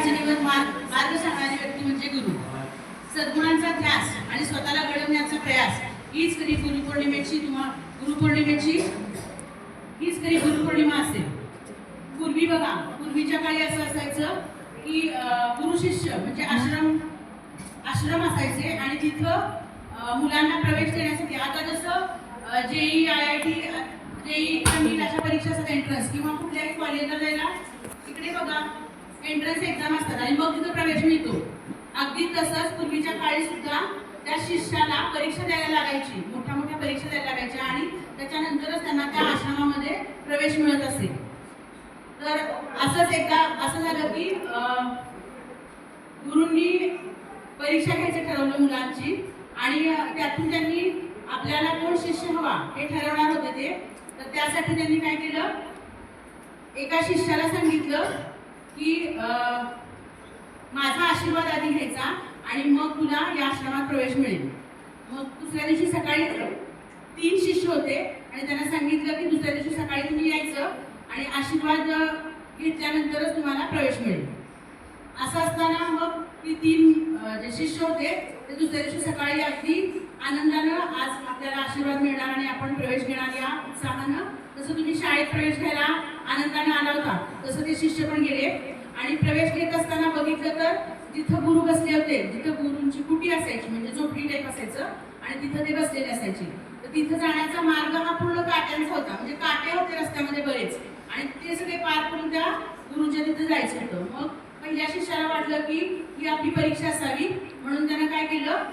अडचणीवर मार्ग सांगणारी व्यक्ती म्हणजे गुरु. सद्गुणांचा ध्यास आणि स्वतःला घडवण्याचा प्रयास हीच खरी गुरुपौर्णिमा असेल. पूर्वी बघा, पूर्वीच्या काळी असं असायचं की गुरु शिष्य म्हणजे आश्रम असायचे आणि तिथं मुलांना प्रवेश देण्यासाठी आता जसं जेई IIT जेई नीट अशा परीक्षा असतात एंट्रन्स किंवा कुठल्याही कॉलेजला जायला इकडे बघा एंट्रन्स एक्झाम असतात आणि मग तिथं प्रवेश मिळतो. अगदी तसंच पूर्वीच्या काळी सुद्धा त्या शिष्याला परीक्षा द्यायला लागायची, मोठ्या परीक्षा द्यायला लागायच्या आणि त्याच्यानंतरच त्यांना त्या आश्रमामध्ये प्रवेश मिळत असे. तर असंच एकदा असं झालं की गुरूंनी परीक्षा घ्यायचं ठरवलं मुलांची आणि त्यातून त्यांनी आपल्याला कोण शिष्य हवा हे ठरवणार होते ते. तर त्यासाठी त्यांनी काय केलं, एका शिष्याला सांगितलं की माझा आशीर्वाद आधी घ्यायचा आणि मग तुला या आश्रमात प्रवेश मिळेल. मग दुसऱ्या दिवशी सकाळी 3 शिष्य होते आणि त्यांना सांगितलं की दुसऱ्या दिवशी सकाळी तुम्ही यायचं आणि आशीर्वाद घेतल्यानंतरच तुम्हाला प्रवेश मिळेल. असं असताना मग ती 3 जे शिष्य होते ते दुसऱ्या दिवशी सकाळी अगदी आनंदानं आज आपल्याला आशीर्वाद मिळणार आणि आपण प्रवेश घेणार या उत्साहानं, जसं तुम्ही शाळेत प्रवेश घ्यायला आनंदानं आला होता तसं ते शिष्य पण गेले. आणि प्रवेश घेत असताना बघितलं तर जिथं गुरु बसले होते, जिथं गुरूंची कुटी असायची म्हणजे झोपडी टाईप असायचं आणि तिथं ते बसलेले असायचे. तर तिथं जाण्याचा मार्ग हा पूर्ण काट्यांचा होता, म्हणजे काटे होते रस्त्यामध्ये बरेच आणि ते सगळे पार करून त्या गुरुच्या तिथं जायचं होतं. मग पहिल्या शिष्याला वाटलं की ही आपली परीक्षा असावी म्हणून त्यानं काय केलं,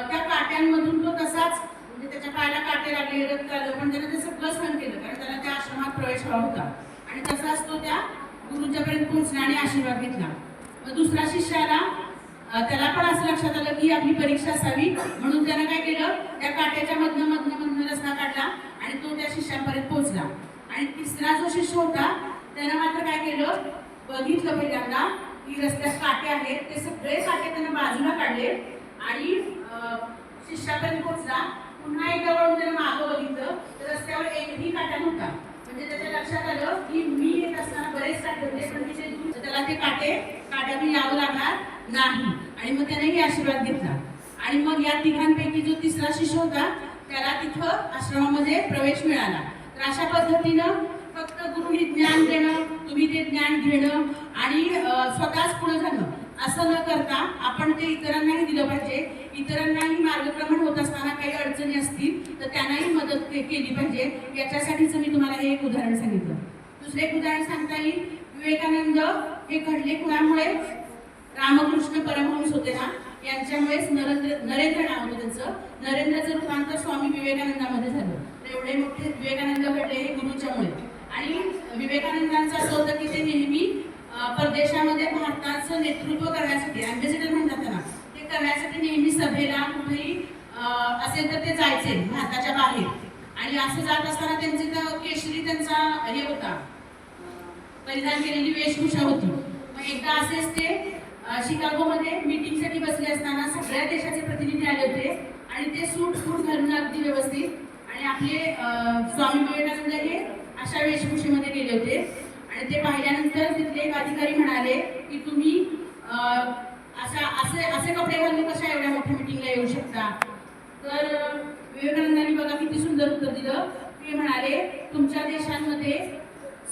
त्या काट्यांमधून तो तसाच म्हणजे त्याच्या पायाला काटे लागले, रक्त आलं, पण त्यानं ते सगळं सहन केलं कारण त्याला त्या आश्रमात प्रवेश हवा होता आणि तसाच तो त्या गुरुच्यापर्यंत पोहोचला आणि आशीर्वाद घेतला. मग दुसऱ्या शिष्याला त्याला पण असं लक्षात आलं की आपली परीक्षा असावी म्हणून त्यानं काय केलं, त्या काट्याच्या मधनं रस्ता काढला आणि तो त्या शिष्यापर्यंत पोहोचला. आणि तिसरा जो शिष्य होता त्यानं मात्र काय केलं, बघितलं पहिल्यांदा की रस्त्यात काटे आहेत, ते सगळे काटे त्यानं बाजूला काढले आणि शिष्यापर्यंत पोहोचला. पुन्हा एकदा वळून त्यानं मागं बघितलं तर रस्त्यावर एकही काटा नव्हता. म्हणजे त्याच्या लक्षात आलं की मी येत असताना बरेच काटे होते पण तिथे त्याला ते काट्यातून यावं लागणार नाही आणि मग त्यानेही आशीर्वाद घेतला. आणि मग या तिघांपैकी जो तिसरा शिष्य होता त्याला तिथं आश्रमामध्ये प्रवेश मिळाला. तर अशा पद्धतीनं फक्त गुरुनी ज्ञान देणं, तुम्ही ते ज्ञान घेणं आणि स्वतःच पुढे जाणं असं न करता आपण ते इतरांनाही दिलं पाहिजे. इतरांनाही मार्गक्रमण होत असताना काही अडचणी असतील तर त्यांनाही मदत केली पाहिजे. याच्यासाठीच मी तुम्हाला हे एक उदाहरण सांगितलं. दुसरे एक उदाहरण सांगता येईल, विवेकानंद हे घडले कुणामुळे, रामकृष्ण परमहंस होते ना, यांच्यामुळेच नरेंद्र नाव होतं त्यांचं, नरेंद्रचं रूपांतर स्वामी विवेकानंदामध्ये झालं. तर एवढे मोठे विवेकानंद घडले हे गुरुच्यामुळे. आणि विवेकानंदांचं असं होतं की ते नेहमी परदेशामध्ये भारताचं नेतृत्व करण्यासाठी, अँबॅसेडर म्हणतात त्यांना, ते करण्यासाठी नेहमी सभेला कुठेही असेल तर ते जायचे भारताच्या बाहेर. आणि असं जात असताना त्यांचे तर केशरी त्यांचा हे होता, परिधान केलेली वेशभूषा होती. मग एकदा असेच ते शिकागोमध्ये मीटिंगसाठी बसले असताना सगळ्या देशाचे प्रतिनिधी आले होते आणि ते सूट घालून अगदी व्यवस्थित आणि आपले स्वामी विवेकानंद हे अशा वेशभूषेमध्ये गेले होते. आणि ते पाहिल्यानंतर तिथले एक अधिकारी म्हणाले की तुम्ही असे कपडे घालून कशा एवढ्या मोठ्या मीटिंगला येऊ शकता. तर विवेकानंदांनी बघा किती सुंदर उत्तर दिलं. ते म्हणाले तुमच्या देशांमध्ये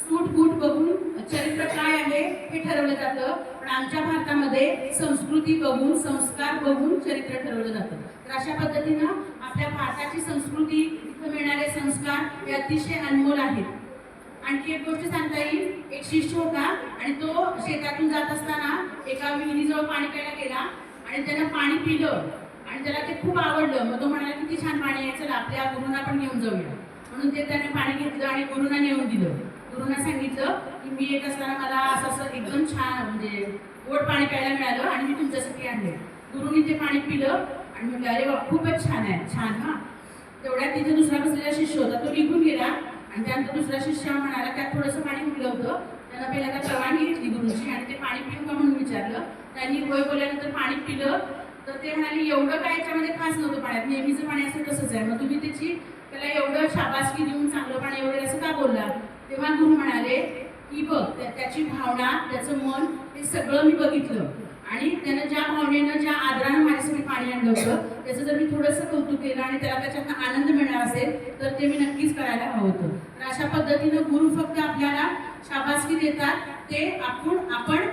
सूट बूट बघून चरित्र काय आहे हे ठरवलं जातं, पण आमच्या भारतामध्ये संस्कृती बघून, संस्कार बघून चरित्र ठरवलं जातं. तर अशा पद्धतीनं आपल्या भारताची संस्कृती, तिथं मिळणारे संस्कार हे अतिशय अनमोल आहेत. आणखी एक गोष्ट सांगता येईल, एक शिष्य होता आणि तो शेतातून जात असताना एका विहिरीजवळ पाणी प्यायला गेला आणि त्यानं पाणी पिलं आणि त्याला ते खूप आवडलं. मग तो म्हणाला किती छान पाणी आहे, चला आपल्या गुरुंना पण घेऊन जाऊया. म्हणून ते त्याने पाणी घेतलं आणि गुरुंना नेऊन दिलं. गुरुंना सांगितलं की मी येत असताना मला असं एकदम छान म्हणजे गोड पाणी प्यायला मिळालं आणि मी तुमच्यासाठी आणले. गुरुंनी ते पाणी पिलं आणि म्हटलं अरे वा खूपच छान आहे, छान. हां, तेवढ्यात तिथे दुसरा बसलेला शिष्य होता, तो निघून गेला आणि त्यानंतर दुसरा शिष्य म्हणाला त्यात थोडंसं पाणी पिलं होतं. त्यानं पहिल्यांदा परवानगी घेतली गुरुची आणि ते पाणी पिऊ का म्हणून विचारलं. त्यांनी होय बोलल्यानंतर पाणी पिलं. तर ते म्हणाले एवढं काय याच्यामध्ये खास नव्हतं पाण्यात, नेहमीचं पाणी असं तसंच आहे, मग तुम्ही त्याला एवढं शाबासकी देऊन चांगलं पाणी वगैरे असं का बोलला. तेव्हा गुरु म्हणाले की बघ त्याची भावना, त्याचं मन, हे सगळं मी बघितलं आणि त्यानं ज्या भावनेनं, ज्या आदरानं माझ्यासाठी पाणी आणलं होतं, त्याचं जर मी थोडंसं कौतुक केलं आणि त्याला त्याच्यातनं आनंद मिळणार असेल तर ते मी नक्कीच करायला हवं होतं. तर अशा पद्धतीनं गुरु फक्त आपल्याला शाबासकी देतात, ते आपण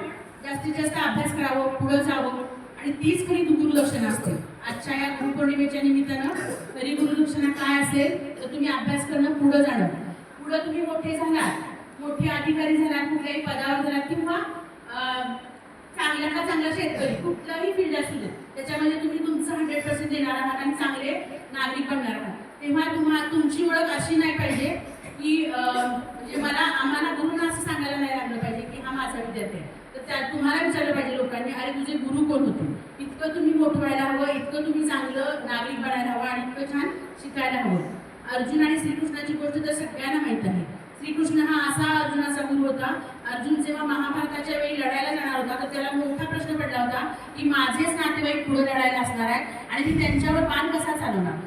जास्तीत जास्त अभ्यास करावं, पुढं जावं आणि तीच खरी गुरुदक्षिणा असते. आजच्या या गुरुपौर्णिमेच्या निमित्तानं खरी गुरुदक्षिणा काय असेल तर तुम्ही अभ्यास करणं, पुढं जाणं. पुढं तुम्ही मोठे झालात, मोठे अधिकारी झालात, कुठल्याही पदावर झालात किंवा चांगल्यातला चांगला शेतकरी, कुठलाही फील्ड असू दे, त्याच्यामध्ये तुम्ही तुमचं 100% देणार आहात आणि चांगले नागरिक बनणार आहात. तेव्हा तुमची ओळख अशी नाही पाहिजे की म्हणजे आम्हाला गुरुना असं सांगायला नाही लागलं पाहिजे की हा माझा विद्यार्थी आहे. तर तुम्हाला विचारलं पाहिजे लोकांनी, अरे तुझे गुरु कोण होते? इतकं तुम्ही मोठं व्हायला हवं, इतकं तुम्ही चांगलं नागरिक बनायला हवं आणि इतकं छान शिकायला हवं. अर्जुन आणि श्रीकृष्णाची गोष्ट तर सगळ्यांना माहीत आहे. श्रीकृष्ण हा असा अर्जुनाचा गुरु होता. अर्जुन जेव्हा महाभारताच्या वेळी लढायला जाणार होता तर त्याला मोठा प्रश्न पडला होता की माझेच नातेवाईक पुढे लढायला असणार आहेत आणि मी त्यांच्यावर बाण कसा चालवणार.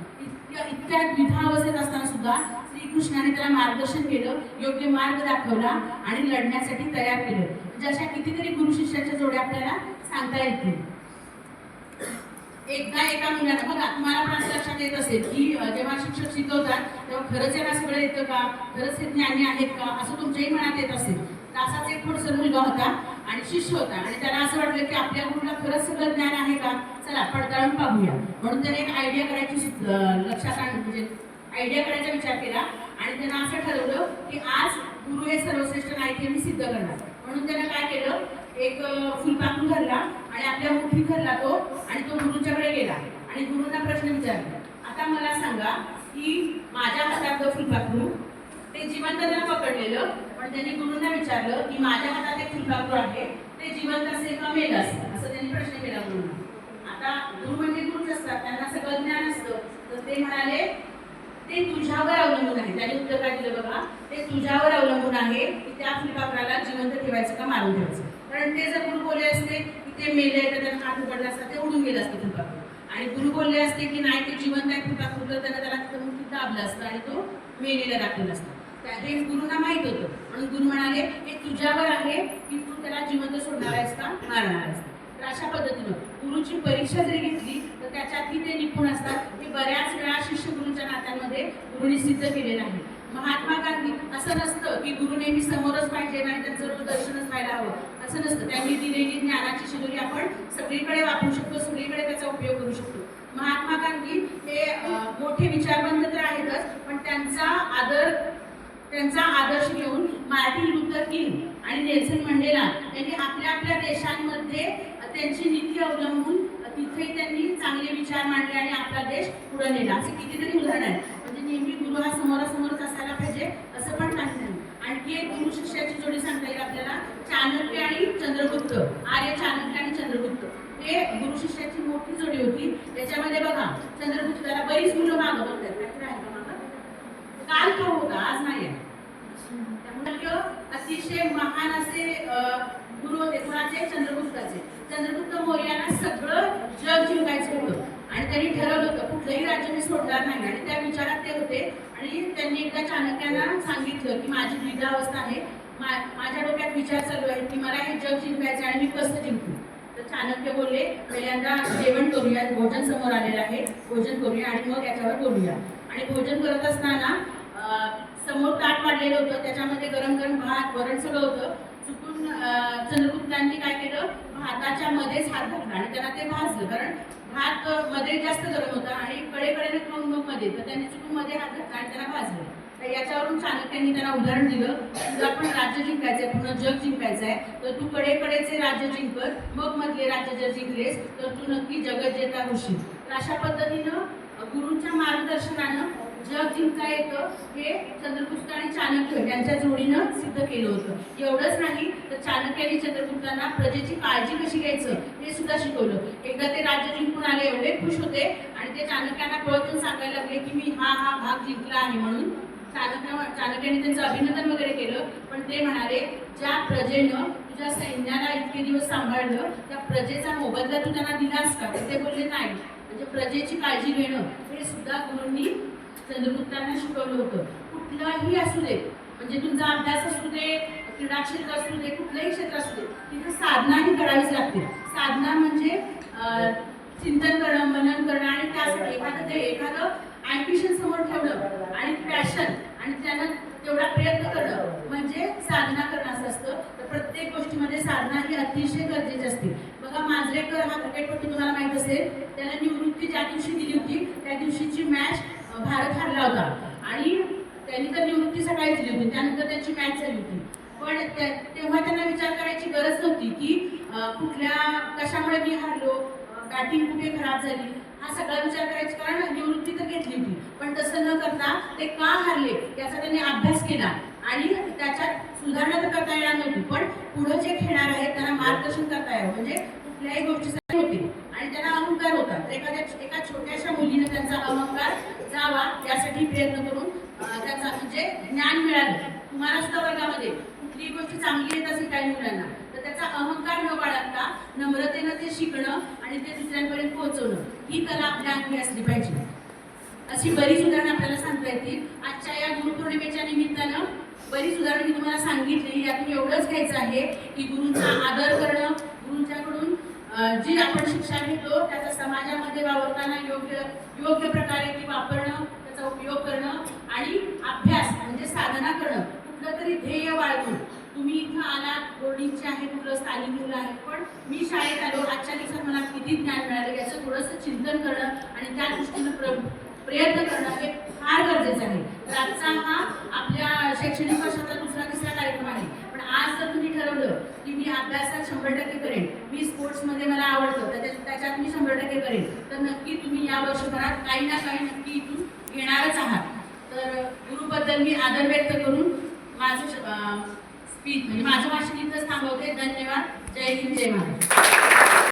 इतक्या द्विधा अवस्थेत असताना सुद्धा श्रीकृष्णाने त्याला मार्गदर्शन केलं, योग्य मार्ग दाखवला आणि लढण्यासाठी तयार केलं. म्हणजे अशा कितीतरी गुरु शिष्याच्या जोड्या आपल्याला सांगता येतील. एकदा एका मुलानं, बघा तुम्हाला पण असं लक्षात येत असेल की जेव्हा शिक्षक शिकवतात तेव्हा खरंच याला सगळं येतं का, खरंच हे ज्ञानी आहेत का, असं तुमच्याही मनात येत असेल. असाच एक थोडंसं मुलगा होता आणि शिष्य होता आणि त्याला असं वाटलं की आपल्या गुरुला खरंच सगळं ज्ञान आहे का, चला पडताळून पाहूया. म्हणून त्याने एक आयडिया करायची लक्षात म्हणजे आयडिया करायचा विचार केला आणि त्यानं असं ठरवलं की आज गुरु हे सर्वश्रेष्ठ नाही हे मी सिद्ध करणार. म्हणून त्यानं काय केलं, एक फुलपाखरू धरला आणि आपल्या मुठीत धरला तो आणि तो गुरुच्याकडे गेला आणि गुरुंना प्रश्न विचारला, आता मला सांगा की माझ्या हातातलं फुलपाखरू ते जिवंत त्यानं पकडलेलं, पण त्यांनी गुरुंना विचारलं की माझ्या हातात एक फुलपाखरू आहे, ते जिवंत असेल का मेलं असेल, असं त्यांनी प्रश्न केला गुरुंना. आता गुरु म्हणजे गुरुच असतात, त्यांना सगळं ज्ञान असतं. तर ते म्हणाले ते तुझ्यावर अवलंबून आहे. त्याने उत्तर काय दिलं बघा, ते तुझ्यावर अवलंबून आहे की त्या फुलपाखराला जिवंत ठेवायचं का मारून ठेवायचं. कारण ते जर गुरु बोलले असते की ते मेले तर त्यांना हात उघडला असता, ते उडून गेलं असतं फुलपाखरू. आणि गुरु बोलले असते की नाही ते जिवंत आहे फुलपाखरू, तर त्याला दाबलं असतं आणि तो मेलेला दाखवला असता. हे गुरुंना माहित होतं. म्हणून गुरु म्हणाले हे तुझ्यावर आहे की तू त्याला जिवंत सोडणार आहेस का मारणार आहेस. तर अशा पद्धतीनं गुरुची परीक्षा जरी घेतली तर त्याच्यातही ते निपुण असतात. हे बऱ्याच वेळा शिष्य गुरुच्या नात्यांमध्ये गुरुनी सिद्ध केलेलं आहे. महात्मा गांधी असं नसतं की गुरु नेहमी समोरच पाहिजे आणि त्यांचं दर्शनच व्हायला हवं, असं नसतं. त्यांनी दिलेली ज्ञानाची शिदोरी आपण सगळीकडे वापरू शकतो, सगळीकडे त्याचा उपयोग करू शकतो. महात्मा गांधी हे मोठे विचारवंत तर आहेतच, पण त्यांचा आदर्श घेऊन मार्टिन लुथर किंग आणि नेल्सन मंडेला यांनी आपल्या देशांमध्ये त्यांची नीती अवलंबून तिथेही त्यांनी चांगले विचार मांडले आणि आपला देश पुढे नेला. असे कितीतरी उदाहरण आहेत. म्हणजे नेहमी गुरु हा समोरासमोरच असायला पाहिजे असं पण काही नाही. आणखी एक गुरु शिष्याची जोडी सांगता येईल आपल्याला, चाणक्य आणि चंद्रगुप्त. आर्य चाणक्य आणि चंद्रगुप्त हे गुरु शिष्याची मोठी जोडी होती. त्याच्यामध्ये बघा चंद्रगुप्ताला बरीच मुलं मागं बघतात, काहीतरी आहे का मागं, काल तो होता आज नाही आहे. त्यामुळे अतिशय महान असे गुरु होते. कोणाचे? चंद्रगुप्ताचे. चंद्रगुप्त मौर्याला सगळं जग जिंकायचं होतं आणि त्यांनी ठरवलं होतं कुठलंही राज्य मी सोडणार नाही आणि त्या विचारात ते होते. आणि त्यांनी एकदा चाणक्यांना सांगितलं की माझी द्विधावस्था आहे, माझ्या डोक्यात विचार चालू आहे की मला हे जग जिंकायचं आणि मी कसं जिंकू. तर चाणक्य बोलले पहिल्यांदा जेवण करूया, भोजन समोर आलेलं आहे, भोजन करूया आणि मग याच्यावर बोलूया. आणि भोजन करत असताना समोर ताट वाढलेलं होतं, त्याच्यामध्ये गरम गरम भात वरण सगळं होतं. चुकून चंद्रगुप्तांनी काय केलं, भाताच्या मध्येच हात घातला आणि त्यांना ते भाजलं. कारण भात मध्ये जास्त गरम होता आणि कडेकडेने खाऊन मग मध्ये, तर त्यांनी चुकून मध्ये हात घातला आणि त्यांना भाजलं. तर याच्यावरून चाणक्यांनी त्यांना उदाहरण दिलं, तुला पण राज्य जिंकायचं आहे, पूर्ण जग जिंकायचं आहे, तर तू कडेकडेचे राज्य जिंकत मग मधले राज्य जर जिंकलेस तर तू नक्की जगत जेता होशील. तर अशा पद्धतीनं गुरूंच्या मार्गदर्शनानं जग जिंकता येतं हे चंद्रगुप्त आणि चाणक्य यांच्या जोडीनं सिद्ध केलं होतं. एवढंच नाही तर चाणक्यांनी चंद्रगुप्तांना प्रजेची काळजी कशी घ्यायचं हे सुद्धा शिकवलं. एकदा ते राज्य जिंकून आले, एवढे खुश होते आणि ते चाणक्यांना पळतून सांगायला लागले की मी हा भाग जिंकला आहे. म्हणून चाणक्यांनी त्यांचं अभिनंदन वगैरे केलं, पण ते म्हणाले ज्या प्रजेनं तुझ्या सैन्याला इतके दिवस सांभाळलं त्या प्रजेचा मोबदला तू त्यांना दिलास का. ते बोलले नाही. म्हणजे प्रजेची काळजी घेणं हे सुद्धा गुरूंनी चंद्रगुप्तांना शिकवलं होतं. कुठलाही असू दे, म्हणजे तुमचा अभ्यास असू दे क्रीडा क्षेत्र असू दे, कुठलंही क्षेत्र असू दे, तिथे साधना ही करावीच लागते. साधना म्हणजे चिंतन करणं, मनन करणं आणि त्यासाठी एखादं ॲम्बिशन समोर ठेवणं आणि पॅशन आणि त्यांना तेवढा प्रयत्न करणं म्हणजे साधना करणं असं असतं. तर प्रत्येक गोष्टीमध्ये साधना ही अतिशय गरजेची असते. बघा, मांजरेकर हा क्रिकेटपटू तुम्हाला माहीत असेल, त्याला निवृत्ती ज्या दिवशी दिली होती त्या दिवशीची मॅच भारत हारला होता आणि त्यांनी तर निवृत्ती सकाळी दिली होती, त्यानंतर त्यांची मॅच झाली होती. पण तेव्हा त्यांना विचार करायची गरज नव्हती की कशामुळे मी हारलो, बॅटिंग कुठे खराब झाली, हा सगळा विचार करायचा, कारण निवृत्ती तर घेतली होती. पण तसं न करता ते का हारले याचा त्यांनी अभ्यास केला आणि त्याच्यात सुधारणा तर करता येणार नव्हती, पण पुढे जे खेळणार आहेत त्यांना मार्गदर्शन करता यावं म्हणजे कुठल्याही गोष्टीसाठी होते. आणि त्यांना अहंकार होता, तर एका छोट्याशा मुलीने त्यांचा अहंकार जावा यासाठी प्रयत्न करून त्याचा म्हणजे ज्ञान मिळालं. तुम्हाला सुद्धा वर्गामध्ये कुठलीही गोष्ट चांगली येत असेल काही मुलांना, तर त्याचा अहंकार न बाळगता नम्रतेनं ते शिकणं आणि ते दुसऱ्यांपर्यंत पोहोचवणं ही कला आपल्या अंगी असली पाहिजे. अशी बरीच उदाहरणं आपल्याला सांगता येतील. आजच्या या गुरुपौर्णिमेच्या निमित्तानं बरीच उदाहरणं मी तुम्हाला सांगितली. यातून एवढंच घ्यायचं आहे की गुरूंचा आदर करणं, गुरूंच्याकडून जी आपण शिक्षा घेतो त्याचा समाजामध्ये वावरताना योग्य प्रकारे ती वापरणं, त्याचा उपयोग करणं आणि अभ्यास म्हणजे साधना करणं, कुठलं तरी ध्येय बाळगून. तुम्ही इथं आला, बोर्डिंगचे आहे, कुठलं स्थानिक मुलं आहेत, पण मी शाळेत आलो, आजच्या दिवसात मला किती ज्ञान मिळालं याचं थोडंसं चिंतन करणं आणि त्या दृष्टीनं प्रयत्न करणं हे फार गरजेचं आहे. तर आजचा हा आपल्या शैक्षणिक वर्षाचा दुसरा-तिसरा कार्यक्रम आहे. पण आज जर तुम्ही ठरवलं की मी अभ्यासात 100% करेन, मी स्पोर्ट्समध्ये मला आवडतं त्याच्यात मी 100% करेन, तर नक्की तुम्ही या वर्षभरात काही ना काही नक्की इथून घेणारच आहात. तर गुरुबद्दल मी आदर व्यक्त करून माझं स्पीच म्हणजे माझं भाषण इथंच थांबवते. धन्यवाद. जय हिंद, जय महाराष्ट्र.